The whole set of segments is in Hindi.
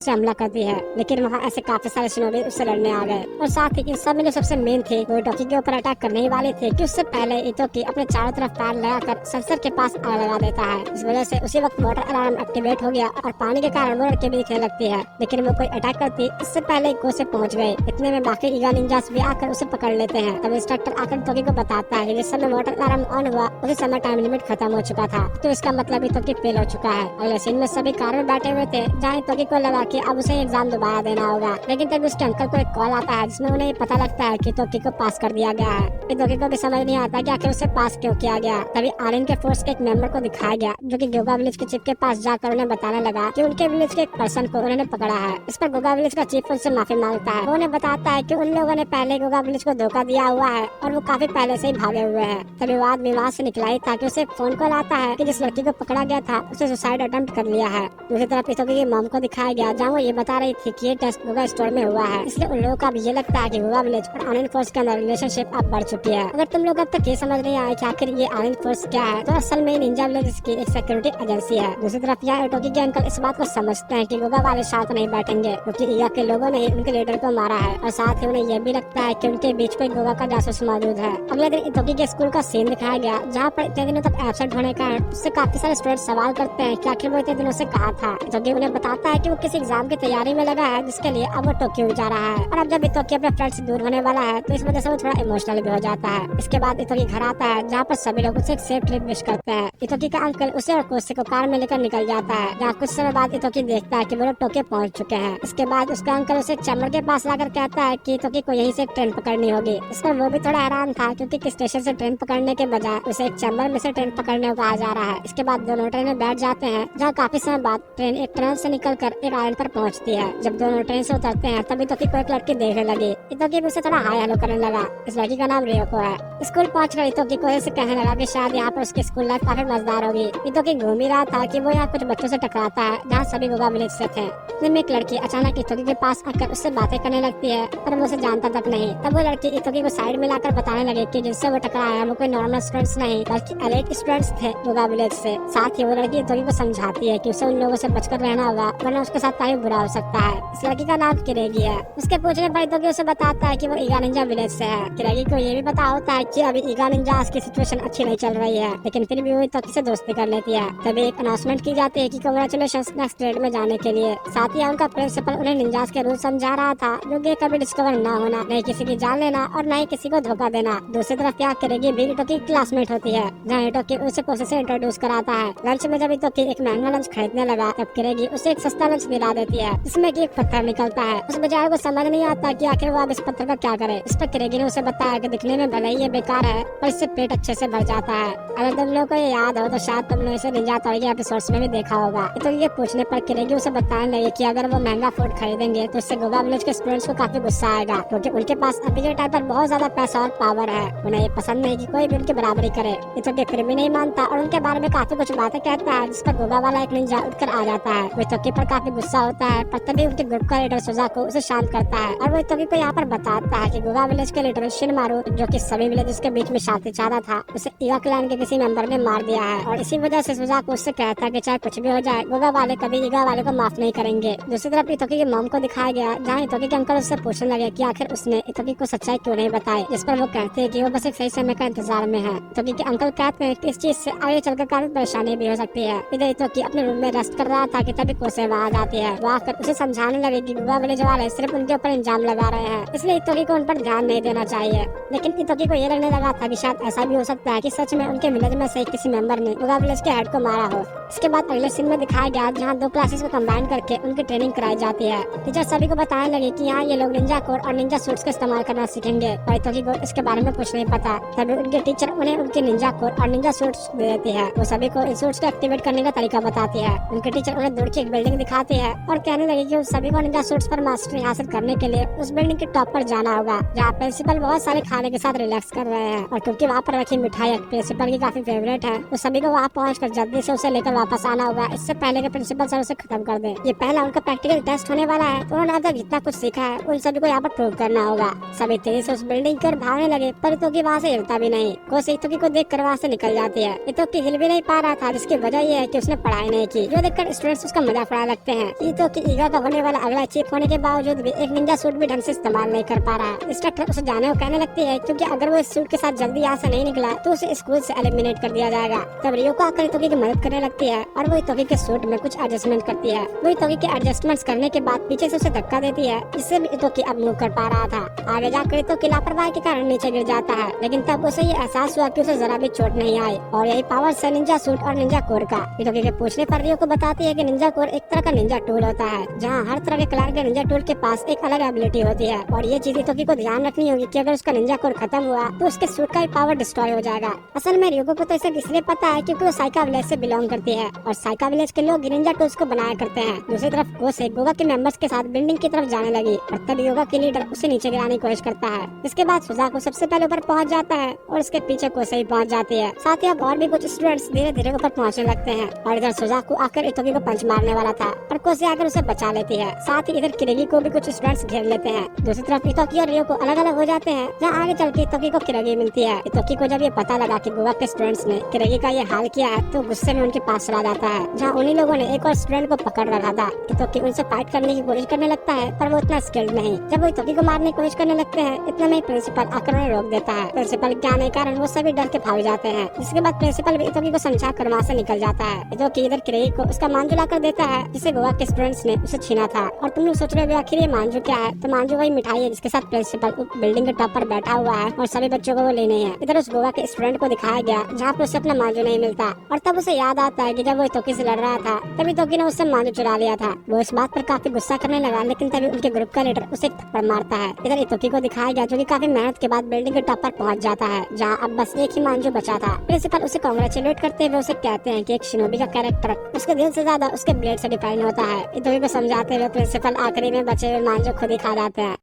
से हमला करती है, लेकिन वहाँ ऐसे काफी सारे शिनोबी उससे लड़ने आ गए और साथ ही इन सब में जो सबसे मेन थे वो इटोकी के ऊपर अटैक करने ही वाले थे कि उससे पहले इटोकी अपने चारों तरफ पैर लगाकर सेंसर के पास आग लगा देता है। इस वजह से उसी वक्त वाटर अलार्म एक्टिवेट हो गया और पानी के कारण वो लड़के भी दिखने लगती है, लेकिन वो कोई अटैक करती इससे पहले इको से पहुंच गए। इतने में बाकी ईगा निंजास भी आकर उसे पकड़ लेते हैं। तब इंस्ट्रक्टर आकर इटोकी को बताता है कि जिस समय वाटर अलार्म ऑन हुआ उसी समय टाइम लिमिट खत्म हो चुका था, तो इसका मतलब इटोकी फेल हो चुका है। अगले सीन में सभी कार में बैठे हुए थे जहाँ इटोकी को लगा कि अब उसे एग्जाम दोबारा देना होगा, लेकिन तभी उसके अंकल को एक कॉल आता है जिसमें उन्हें पता लगता है कि इटोकी को पास कर दिया गया है। इटोकी को भी समझ नहीं आता कि आखिर उसे पास क्यों किया गया। तभी आर्यन के फोर्स के एक मेंबर को दिखाया गया जो कि गोगा विलेज के चीफ के पास जाकर उन्हें बताने लगा कि उनके विलेज के एक पर्सन को उन्होंने पकड़ा है। इस पर गोगा विलेज का चीफ उनसे माफी मांगता है। वो उन्हें बताता है कि उन लोगों ने पहले गोगा विलेज को धोखा दिया हुआ है और वो काफी पहले से ही भागे हुए हैं। तभी वाद विवाद से निकला ही था कि उसे फोन कॉल आता है कि जिस लड़की को पकड़ा गया था उसे सुसाइड अटेम्प्ट कर लिया है। दूसरी तरफ इटोकी की मॉम को दिखाया गया जहाँ वो ये बता रही थी कि ये टेस्ट गोगा स्टोर में हुआ है, इसलिए उन लोगों का भी ये लगता है कि गोगा विलेज और आर्यन फोर्स के अंदर रिलेशनशिप अब बढ़ चुकी है। अगर तुम लोग अब तक ये समझ नहीं आए कि आखिर ये आर्यन फोर्स क्या है, तो असल में निंजा विलेज की एक सिक्योरिटी एजेंसी है। दूसरी तरफ यहाँ इटोकी के अंकल इस बात को समझते हैं कि गोगा वाले साथ नहीं बैठेंगे क्योंकि ईगा के लोगों ने ही उनके लीडर को मारा है और साथ ही उन्हें यह भी लगता है कि उनके बीच कोई गोगा का जासूस मौजूद है। अगले दिन इटोकी के स्कूल का सीन दिखाया गया जहाँ पर इतने दिनों तक एब्सेंट होने का उससे काफी सारे स्टूडेंट सवाल करते हैं कि आखिर वो इतने दिनों से कहा था। इटोकी उन्हें बताता है कि वो किसी एग्जाम की तैयारी में लगा है जिसके लिए अब वो टोक्यो जा रहा है और अब जब इटोकी अपने फ्रेंड से दूर होने वाला है तो इस वजह से वो थोड़ा इमोशनल भी हो जाता है। इसके बाद इटोकी घर आता है जहाँ पर सभी लोग उसे एक सेफ ट्रिप विश करते हैं। इटोकी का अंकल उसे और कोसे को कार में लेकर निकल जाता है जहाँ कुछ समय बाद इटोकी देखता है कि वो लोग टोक्यो पहुँच चुके हैं। इसके बाद उसका अंकल उसे चैम्बर के पास लाकर कहता है कि इटोकी को यहीं से ट्रेन पकड़नी होगी। इस पर वो भी थोड़ा हैरान था क्योंकि किस स्टेशन से ट्रेन पकड़ने के बजाय उसे एक चैम्बर में से ट्रेन पकड़ने को कहा जा रहा है। इसके बाद दोनों ट्रेन में बैठ जाते हैं जहाँ काफी समय बाद ट्रेन एक टनल से निकलकर एक आइलैंड पर पहुँचती है। जब दोनों ट्रेन से उतरते हैं तब इटोकी को एक लड़की देखने लगी। इटोकी उसे थोड़ा हाय हेलो करने लगा। इस लड़की का नाम रियोको है। स्कूल पहुंचकर इटोकी को ऐसे कहने लगा कि शायद यहाँ पर उसकी स्कूल लाइफ काफी मजेदार होगी। इटोकी घूम ही रहा था कि वो यहाँ कुछ बच्चों से टकराता है जहाँ सभी गोगा विलेज से थे। इनमें एक लड़की अचानक इटोकी के पास आकर उससे बातें करने लगती है पर वो उसे जानता तक नहीं। तब वो लड़की इटोकी को साइड में लाकर बताने लगी कि जिससे वो टकराया वो कोई नॉर्मल स्टूडेंट्स नहीं बल्कि एलीट स्टूडेंट्स थे गोगा विलेज से। साथ ही वो लड़की इटोकी को समझाती है कि उसे उन लोगों से बचकर रहना होगा वरना उसके साथ काफी बुरा हो सकता है। इस लड़की का नाम किरेगी है। उसके पूछने पर इटोकी उसे बताता है कि वो ईगा निंजा विलेज से है। किरेगी को ये भी पता होता है कि अभी ईगा निंजा की सिचुएशन अच्छी नहीं चल रही है, लेकिन फिर भी वो इटोकी से दोस्ती कर लेती है। तभी एक अनाउंसमेंट की जाती है कि कांग्रेचुलेशंस नेक्स्ट ग्रेड में जाने के लिए। साथ ही उनका प्रिंसिपल उन्हें निंजास के रूल समझा रहा था जो कि कभी डिस्कवर न होना, नहीं किसी की जान लेना और न ही किसी को धोखा देना। दूसरी तरफ क्या किरेगी भी इटोकी की क्लासमेट होती है जहाँ इटोकी उसे कोसे से इंट्रोड्यूस कराता है। लंच में जब इटोकी एक महंगा लंच खरीदने लगा तब किरेगी उसे एक सस्ता लंच दिला देती है जिसमें कि एक पत्थर निकलता है। उस बेचारे को समझ नहीं आता कि आखिर वो अब इस पत्थर का क्या करे। इस पर किरेगी ने उसे बताया कि दिखने में भले ही ये बेकार है पर इससे पेट अच्छे से भर जाता है। अगर तुम लोग को ये याद हो तो शायद तुमने इसे निंजा हथौड़ी के एपिसोड्स में भी देखा होगा। तो ये पूछने पर किरेगी उसे बताने लगी कि अगर वो महंगा फूड खरीदेंगे तो इससे गोगा विलेज के स्टूडेंट्स को काफी गुस्सा आएगा क्योंकि उनके पास अभी के टाइम पर बहुत ज्यादा पैसा और पावर है। उन्हें ये पसंद नहीं कि कोई भी उनकी बराबरी करे। इटोकी फिर भी नहीं मानता और उनके बारे में काफी कुछ बातें कहता है जिस पर गोगा वाला एक निंजा उठकर आ जाता है। वो इटोकी पर काफी गुस्सा होता है पर तभी उनके ग्रुप का लीडर सुजाको उसे शांत करता है और वो इटोकी को यहाँ पर बताता है कि गोगा विलेज के लीडर शिनमारू जो कि सभी विलेजेस के बीच में शांति चाहता था उसे ईगा क्लैन के किसी मेंबर ने मार दिया है और इसी वजह से सुजाको उससे कहता है कि चाहे कुछ भी हो जाए गोगा वाले कभी ईगा वाले को माफ नहीं करेंगे। दूसरी तरफ इटोकी की मॉम को दिखाया गया जहाँ इटोकी के अंकल उससे पूछने लगे कि आखिर उसने इटोकी को सच्चाई क्यों नहीं बताई, जिस पर वो कहते हैं कि वो बस एक सही समय का इंतजार में है। इटोकी के अंकल कहते हैं कि इस चीज से आगे चलकर काफी परेशानी भी हो सकती है। इधर इटोकी अपने रूम में रेस्ट कर रहा था कि तभी कोसे वहाँ आ जाती है। वो आकर उसे समझाने लगे कि गोगा विलेज वाले सिर्फ उनके ऊपर इल्जाम लगा रहे हैं इसलिए इटोकी को उन पर ध्यान नहीं देना चाहिए। लेकिन इटोकी को ये लगने लगा था कि शायद ऐसा भी हो सकता है कि सच में उनके विलेज में से किसी मेंबर ने गोगा विलेज के हेड को मारा हो। इसके बाद अगले सीन में दिखाया गया जहाँ दो क्लासेस को कंबाइन करके उनकी ट्रेनिंग कराई जाती है। टीचर सभी को बताने लगे कि यहाँ ये लोग निंजा कोड और निंजा सूट्स का इस्तेमाल करना सीखेंगे पर इटोकी को इसके बारे में कुछ नहीं पता। तभी उनके टीचर उन्हें उनके निंजा कोड और निंजा सूट्स दे देती है। वो सभी को इन सूट्स को एक्टिवेट करने का तरीका बताती है। उनके टीचर उन्हें दूर की एक बिल्डिंग दिखाती है और कहने लगे कि उन सभी को निंजा सूट्स पर मास्टरी हासिल करने के लिए उस बिल्डिंग के टॉप पर जाना होगा जहाँ प्रिंसिपल बहुत सारे खाने के साथ रिलैक्स कर रहे हैं और क्योंकि वहाँ पर रखी मिठाई प्रिंसिपल की काफी फेवरेट है तो सभी को वहाँ पहुँच कर जल्दी से उसे लेकर वापस आना होगा इससे पहले के प्रिंसिपल सर उसे खत्म कर दे। ये पहला वाला उनका प्रैक्टिकल टेस्ट होने वाला है। तो उन्होंने अब तक जितना कुछ सीखा है उन सभी को यहाँ पर प्रूव करना होगा। सभी तेजी से उस बिल्डिंग की ओर भागने लगे, पर इतोकी वहाँ से हिलता भी नहीं। कोसे इतोकी को देख कर वहाँ से निकल जाती है। इतोकी हिल भी नहीं पा रहा था, जिसकी वजह ये है कि उसने पढ़ाई नहीं की, जो देखकर स्टूडेंट्स उसका मजाक उड़ाने लगते हैं। इतोकी ईगा का होने वाला अगला चीफ होने के बावजूद भी एक निंजा सूट भी ढंग से इस्तेमाल नहीं कर पा रहा। इंस्ट्रक्टर उसे जाने को कहने लगती है, क्योंकि अगर वो इस सूट के साथ जल्दी यहाँ से नहीं निकला तो उसे स्कूल से एलिमिनेट कर दिया जाएगा। तब रियोको आकर इतोकी की मदद करने लगती है और वो इतोकी के सूट में कुछ एडजस्टमेंट करती है। वो इतोकी के एडजस्टमेंट्स करने के बाद पीछे से उसे धक्का देती है, जिससे भी इतोकी अब मूव कर पा रहा था। आगे जाकर इतोकी लापरवाही के कारण नीचे गिर जाता है, लेकिन तब उसे ये एहसास हुआ कि उसे जरा भी चोट नहीं आई और यही पावर है निंजा सूट और निंजा कोर का। इतोकी के पूछने पर रियोको बताती है कि निंजा कोर एक तरह का निंजा टूल होता है, जहाँ हर तरह के क्लान के निंजा टूल के पास एक अलग एबिलिटी होती है और ये चीज इतोकी को ध्यान रखनी होगी कि अगर उसका निंजा कोर खत्म हुआ तो उसके सूट का भी पावर डिस्ट्रॉय हो जाएगा। असल में रियोको को तो इसे इसलिए पता है क्योंकि वो साइका विलेज से बिलोंग करती है और साइका विलेज के लोग निंजा टूल्स को बनाया करते हैं। दूसरी तरफ कोसे गोगा के मेंबर्स के साथ बिल्डिंग की तरफ जाने लगी और तब योगा के लीडर उसे नीचे गिराने की कोशिश करता है। इसके बाद सुजाको सबसे पहले ऊपर पहुंच जाता है और उसके पीछे कोसे ही पहुंच जाती है। साथ ही अब और भी कुछ स्टूडेंट्स धीरे धीरे ऊपर पहुंचने लगते हैं और इधर सुजाको आकर इतोकी को पंच मारने वाला था, पर कोसे आकर उसे बचा लेती है। साथ ही इधर किरेगी को भी कुछ स्टूडेंट्स घेर लेते हैं। दूसरी तरफ इतोकी और रियोको अलग अलग हो जाते हैं, जहाँ आगे चल के इतोकी को किरेगी मिलती है। इतोकी को जब ये पता लगा कि गोवा के स्टूडेंट्स ने किरेगी का ये हाल किया है तो गुस्से में उनके पास चला जाता है, जहाँ उन्हीं लोगों ने एक और स्टूडेंट को पकड़ रखा था। इतोकी उनसे फाइट करने की कोशिश करने लगता है, पर वो इतना स्किल्ड नहीं। जब वो इतोकी को मारने की कोशिश करने लगते हैं, इतने में प्रिंसिपल आकर उन्हें रोक देता है। प्रिंसिपल के आने के कारण वो सभी डर के भाग जाते हैं। इसके बाद प्रिंसिपल भी इतोकी को समझा कर वहाँ से निकल जाता है। इतोकी इधर किरेगी को उसका मांजू ला कर देता है, जिसे गोवा के स्टूडेंट्स ने उसे छीना था। और तुम लोग सोच रहे हो आखिर ये मांजू क्या है? तो मांजू वही मिठाई है जिसके साथ प्रिंसिपल बिल्डिंग के टॉप पर बैठा हुआ है और सभी बच्चों को वो लेने हैं। इधर उस गोवा के स्टूडेंट को दिखाया गया जहाँ पर उसे अपना मांजू नहीं मिलता और तब उसे याद आता है कि जब वो इतोकी से लड़ रहा था तभी इतोकी ने उससे मांजू चुरा लिया था। वो इस बात पर काफी गुस्सा करने लगा, लेकिन तभी उनके ग्रुप का लीडर उसे एक थप्पड़ मारता है। इधर इतोकी को दिखाया गया जो कि काफी मेहनत के बाद बिल्डिंग के टॉप पर पहुंच जाता है, जहाँ अब बस एक ही मांजू बचा था। प्रिंसिपल उसे कांग्रेचुलेट करते हुए उसे कहते हैं कि एक शिनोबी का कैरेक्टर उसके दिल से ज्यादा उसके ब्लेड से डिफाइन होता है। इतोकी को समझाते हुए प्रिंसिपल आखिरी में बचे हुए मांजू खुद ही खा जाते हैं।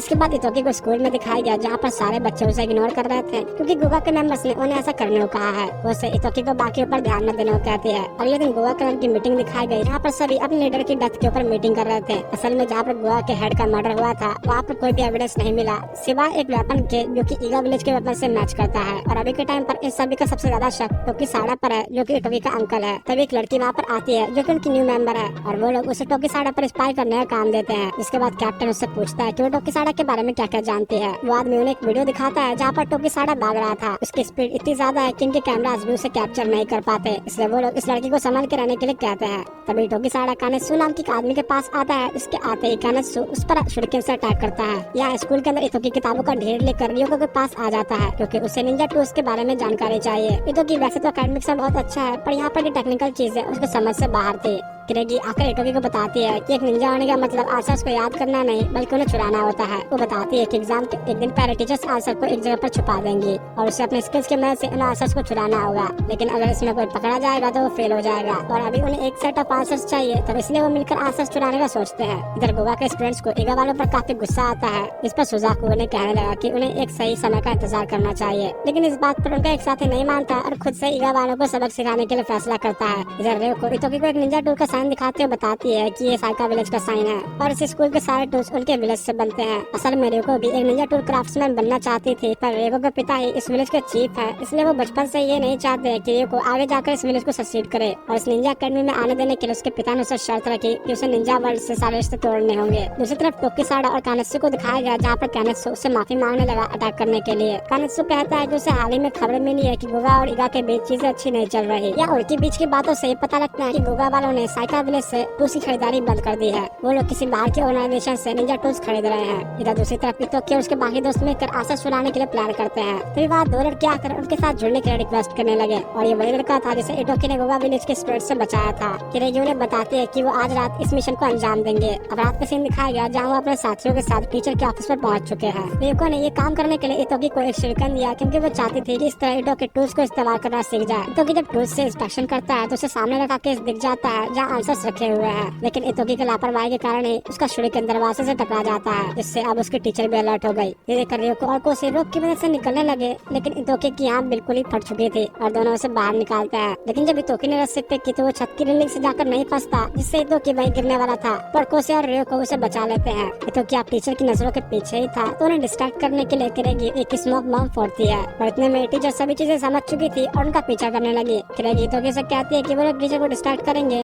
इसके बाद इतोकी को स्कूल में दिखाया गया जहाँ पर सारे बच्चे उसे इग्नोर कर रहे थे, क्योंकि गोवा के मेंबर्स ने उन्हें ऐसा करने को कहा है। वो उसे इतोकी को बाकी ऊपर ध्यान न देने को कहती है। अगले दिन गोवा क्लब की मीटिंग दिखाई गई, जहाँ पर सभी अपने लीडर की डेथ के ऊपर मीटिंग कर रहे थे। असल में जहाँ पर गोवा के हेड का मर्डर हुआ था वहाँ पर कोई भी एविडेंस नहीं मिला, सिवाय एक वेपन के जो की ईगा विलेज के वेपन से मैच करता है। और अभी के टाइम पर इस सभी का सबसे ज्यादा शक टोकी साड़ा पर है, जो की इतोकी का अंकल है। तभी एक लड़की वहाँ पर आती है जो की उनकी न्यू मेंबर है और वो लोग उसे टोकी साड़ा पर स्पाई करने का काम देते हैं। इसके बाद कैप्टन उससे पूछता है कि वो टोकी साड़ा के बारे में क्या क्या जानती है। वो आदमी उन्हें एक वीडियो दिखाता है जहाँ पर टोकी साड़ा भाग रहा था। उसकी स्पीड इतनी ज्यादा है कि इनके कैमरास भी उसे कैप्चर नहीं कर पाते, इसलिए वो लोग इस लड़की को संभाल के रहने के लिए कहते हैं। तभी टोकी साड़ा कानेत्सु नाम की आदमी के पास आता है। उसके आते ही कानेत्सु उस पर छुड़किन से अटैक करता है। यहाँ स्कूल के अंदर इतोकी किताबों का ढेर लेकर रियोको के पास आ जाता है, क्योंकि उसे निंजा टूल्स के बारे में जानकारी चाहिए। इतोकी वैसे तो एकेडमिक्स में बहुत अच्छा है, पर यहाँ पर जो टेक्निकल चीज है उसको समझ से बाहर थी। किरेगी आकर इतोकी को बताती है कि एक निंजा होने का मतलब आंसर्स को याद करना नहीं बल्कि उन्हें चुराना होता है। वो बताती है कि एग्जाम के एक दिन पहले टीचर्स आंसर को एक जगह पर छुपा देंगी और उसे अपने स्किल्स की मदद से उन आंसर्स को चुराना होगा, लेकिन अगर इसमें कोई पकड़ा जाएगा तो वो फेल हो जाएगा और अभी उन्हें एक सेट ऑफ आंसर्स चाहिए, तब इसलिए वो मिलकर आंसर्स चुराने का सोचते हैं। इधर गोवा के स्टूडेंट्स को ईगा वालों पर काफी गुस्सा आता है, इस पर सुजाको उन्हें कहने लगा कि उन्हें एक सही समय का इंतजार करना चाहिए, लेकिन इस बात पर उनका एक साथी नहीं मानता और खुद से ईगा वालों को सबक सिखाने के लिए फैसला करता है। इधर रियोको इतोकी को एक निंजा टूल का साइन दिखाते हुए बताती है कि ये साइका विलेज का साइन है और इस स्कूल के सारे टूल्स उनके विलेज से बनते हैं। असल में रियोको भी एक निंजा टूल क्राफ्ट्समैन बनना चाहती थी, पर रियोको के पिता ही इस विलेज के चीफ है, इसलिए वो बचपन से ये नहीं चाहते कि रियोको आगे जाकर इस विलेज को सक्सीड करे। और इस निंजा अकेडमी में आने देने के लिए उसके पिता ने उसे शर्त रखी कि उसे निंजा वर्ल्ड से सारे रिश्ते तोड़ने होंगे। दूसरी तरफ टोकी साड़ा और कानेत्सु को दिखाया गया, जहाँ पर कानेत्सु उससे माफी मांगने लगा अटैक करने के लिए। कानेत्सु कहता है कि उसे हाल ही में खबर मिली है कि गोगा और ईगा के बीच चीजें अच्छी नहीं चल रही। या उनके बीच की बातों से पता लगता है कि गोगा वालों ने साइका विलेज से टूल्स की खरीदारी बंद कर दी है। वो लोग किसी बाहर के ऑर्गेनाइजेशन से निंजा टूल्स खरीद रहे हैं। इधर दूसरी तरफ इतोकी और उसके बाकी दोस्त मिलकर आंसर्स चुराने के लिए प्लान करते हैं। तभी वहाँ दो लड़के आकर उनके साथ जुड़ने के लिए रिक्वेस्ट करने लगे और ये वही लड़का था जिसे इतोकी ने गोगा विलेज के स्टूडेंट से बचाया था। किरेगी उन्हें बताती है कि वो आज रात इस मिशन को अंजाम देंगे। अब रात का सीन दिखाया गया जहाँ वो अपने साथियों के साथ टीचर के ऑफिस पर पहुंच चुके हैं। रियोको ने ये काम करने के लिए इतोकी को एक शिरकन दिया, क्योंकि वो चाहती थी कि इस तरह इटो के टूल्स को इस्तेमाल करना सीख जाए। इतोकी जब टूल्स से इंस्पेक्शन करता है तो उसे सामने रखा केस दिख जाता है, जहाँ आंसर्स रखे हुए हैं, लेकिन इतोकी की लापरवाही के कारण ही उसका शूरिकेन दरवाजे से टकरा जाता है, जिससे अब उसकी टीचर भी अलर्ट हो गई। ये देखकर रियोको और कोसे रोप की मदद से निकलने लगे, लेकिन इतोकी की आंख बिल्कुल ही फट चुकी थी और दोनों उसे बाहर निकालते हैं। लेकिन जब इतोकी ने रस्सी पे की तो वो छत की रेलिंग से जाकर नहीं फंसता, जिससे इतोकी वहीं गिरने वाला था, पर कोसे और रियोको उसे बचा लेते हैं। इतोकी अब टीचर की नजरों के पीछे ही था, तो उन्हें डिस्ट्रैक्ट करने के लिए किरेगी एक स्मोक बम फोड़ती है, पर इतने में टीचर सभी चीजें समझ चुकी थी और उनका पीछा करने लगी। किरेगी इतोकी से कहती है कि वो लोग टीचर को डिस्ट्रैक्ट करेंगे